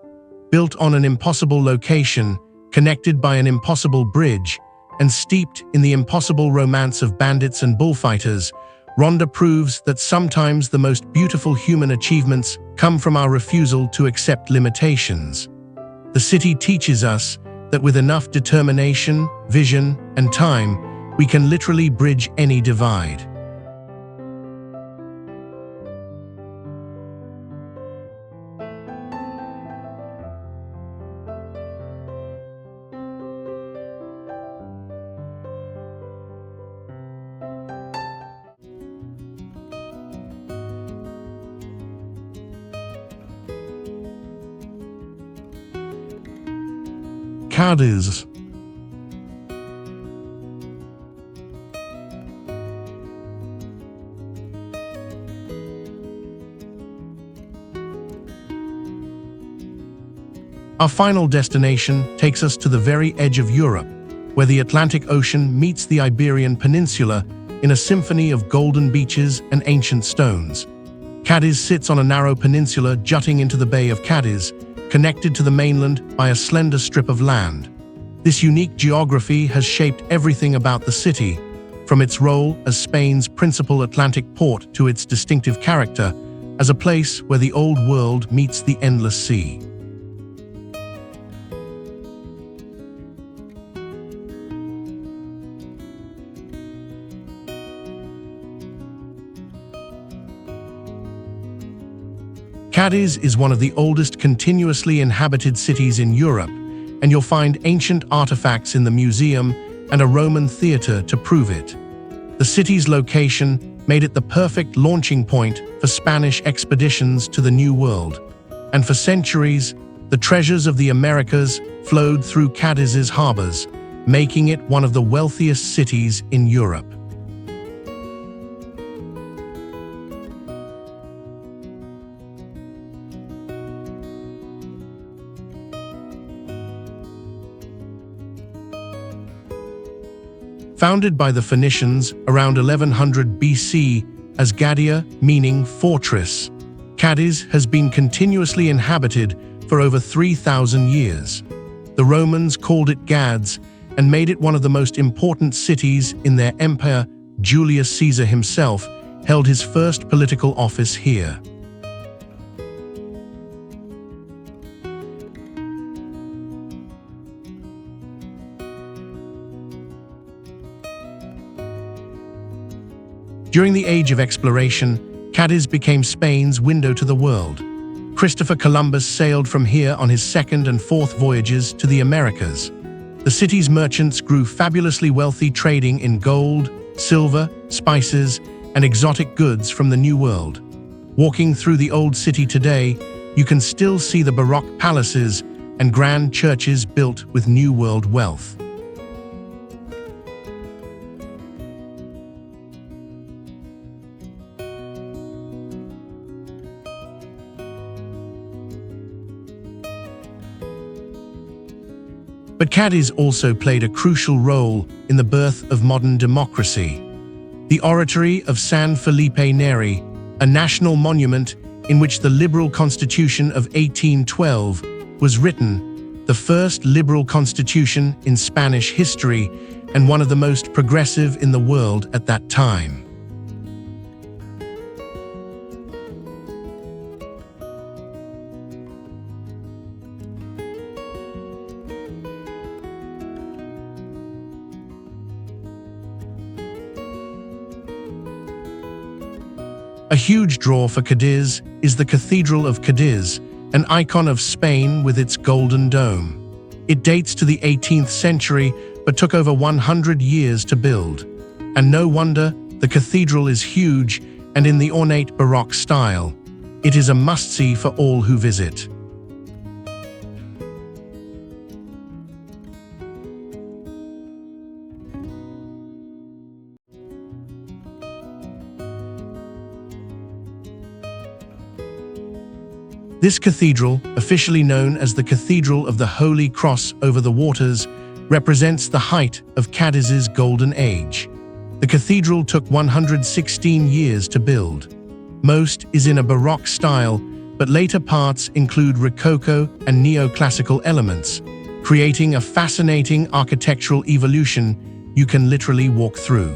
Built on an impossible location, connected by an impossible bridge, and steeped in the impossible romance of bandits and bullfighters, Ronda proves that sometimes the most beautiful human achievements come from our refusal to accept limitations. The city teaches us that with enough determination, vision, and time, we can literally bridge any divide. Cádiz. Our final destination takes us to the very edge of Europe, where the Atlantic Ocean meets the Iberian Peninsula in a symphony of golden beaches and ancient stones. Cádiz sits on a narrow peninsula jutting into the Bay of Cádiz, connected to the mainland by a slender strip of land. This unique geography has shaped everything about the city, from its role as Spain's principal Atlantic port to its distinctive character as a place where the old world meets the endless sea. Cádiz is one of the oldest continuously inhabited cities in Europe, and you'll find ancient artifacts in the museum and a Roman theater to prove it. The city's location made it the perfect launching point for Spanish expeditions to the New World, and for centuries, the treasures of the Americas flowed through Cádiz's harbors, making it one of the wealthiest cities in Europe. Founded by the Phoenicians around 1100 BC as Gaudí, meaning fortress, Cádiz has been continuously inhabited for over 3,000 years. The Romans called it Gades and made it one of the most important cities in their empire. Julius Caesar himself held his first political office here. During the Age of Exploration, Cádiz became Spain's window to the world. Christopher Columbus sailed from here on his second and fourth voyages to the Americas. The city's merchants grew fabulously wealthy trading in gold, silver, spices, and exotic goods from the New World. Walking through the old city today, you can still see the Baroque palaces and grand churches built with New World wealth. But Cádiz also played a crucial role in the birth of modern democracy. The oratory of San Felipe Neri, a national monument in which the liberal constitution of 1812 was written, the first liberal constitution in Spanish history and one of the most progressive in the world at that time. A huge draw for Cádiz is the Cathedral of Cádiz, an icon of Spain with its golden dome. It dates to the 18th century but took over 100 years to build. And no wonder, the cathedral is huge and in the ornate Baroque style. It is a must-see for all who visit. This cathedral, officially known as the Cathedral of the Holy Cross over the Waters, represents the height of Cádiz's golden age. The cathedral took 116 years to build. Most is in a Baroque style, but later parts include Rococo and neoclassical elements, creating a fascinating architectural evolution you can literally walk through.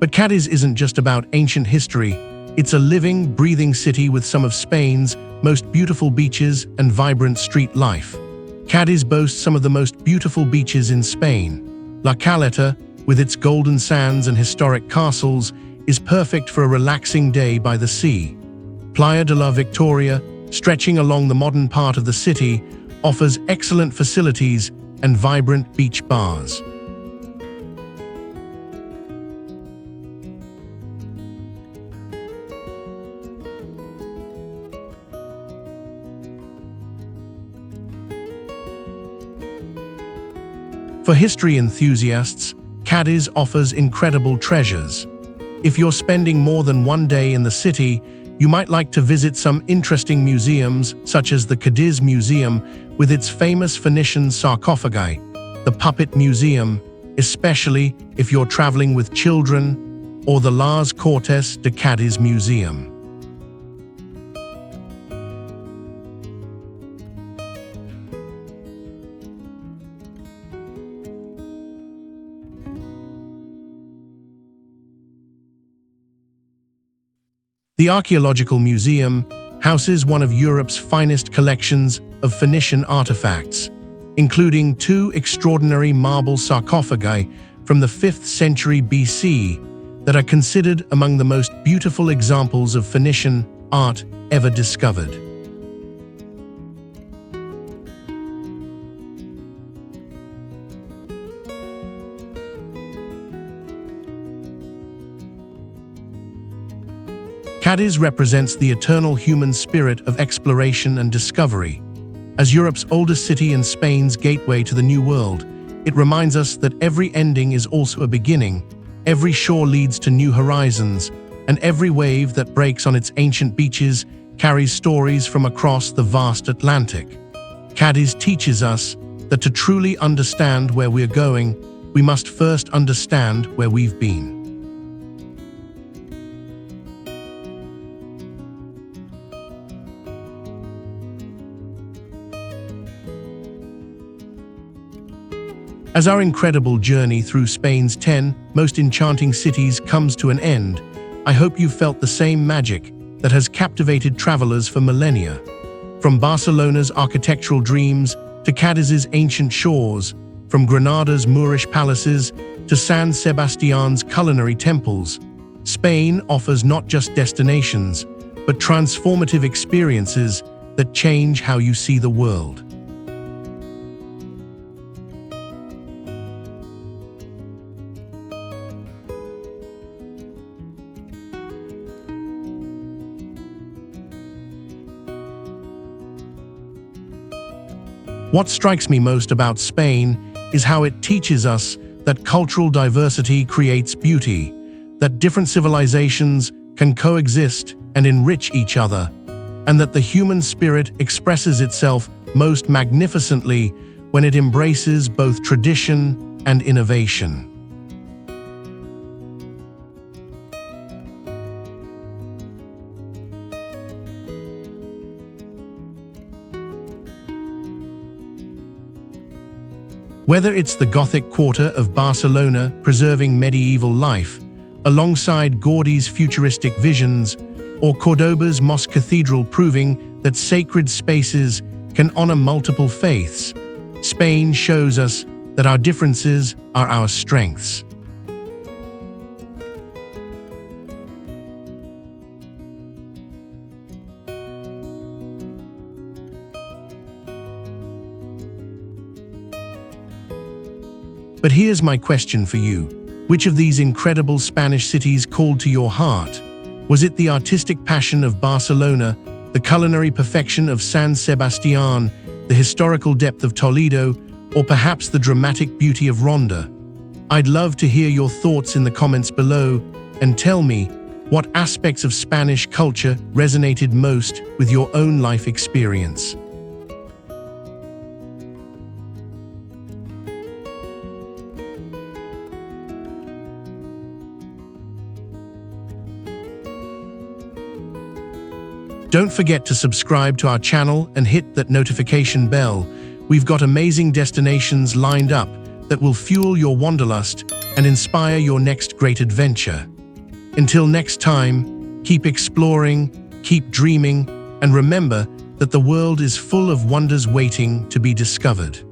But Cádiz isn't just about ancient history, it's a living, breathing city with some of Spain's most beautiful beaches and vibrant street life. Cádiz boasts some of the most beautiful beaches in Spain. La Caleta, with its golden sands and historic castles, is perfect for a relaxing day by the sea. Playa de la Victoria, stretching along the modern part of the city, offers excellent facilities and vibrant beach bars. For history enthusiasts, Cádiz offers incredible treasures. If you're spending more than one day in the city, you might like to visit some interesting museums, such as the Cádiz Museum with its famous Phoenician sarcophagi, the Puppet Museum, especially if you're traveling with children, or the Las Cortes de Cádiz Museum. The Archaeological Museum houses one of Europe's finest collections of Phoenician artifacts, including two extraordinary marble sarcophagi from the 5th century BC that are considered among the most beautiful examples of Phoenician art ever discovered. Cádiz represents the eternal human spirit of exploration and discovery. As Europe's oldest city and Spain's gateway to the New World, it reminds us that every ending is also a beginning, every shore leads to new horizons, and every wave that breaks on its ancient beaches carries stories from across the vast Atlantic. Cádiz teaches us that to truly understand where we're going, we must first understand where we've been. As our incredible journey through Spain's 10 most enchanting cities comes to an end, I hope you've felt the same magic that has captivated travelers for millennia. From Barcelona's architectural dreams to Cádiz's ancient shores, from Granada's Moorish palaces to San Sebastián's culinary temples, Spain offers not just destinations, but transformative experiences that change how you see the world. What strikes me most about Spain is how it teaches us that cultural diversity creates beauty, that different civilizations can coexist and enrich each other, and that the human spirit expresses itself most magnificently when it embraces both tradition and innovation. Whether it's the Gothic quarter of Barcelona preserving medieval life, alongside Gaudí's futuristic visions, or Córdoba's mosque cathedral proving that sacred spaces can honor multiple faiths, Spain shows us that our differences are our strengths. But here's my question for you. Which of these incredible Spanish cities called to your heart? Was it the artistic passion of Barcelona, the culinary perfection of San Sebastián, the historical depth of Toledo, or perhaps the dramatic beauty of Ronda? I'd love to hear your thoughts in the comments below, and tell me what aspects of Spanish culture resonated most with your own life experience. Don't forget to subscribe to our channel and hit that notification bell. We've got amazing destinations lined up that will fuel your wanderlust and inspire your next great adventure. Until next time, keep exploring, keep dreaming, and remember that the world is full of wonders waiting to be discovered.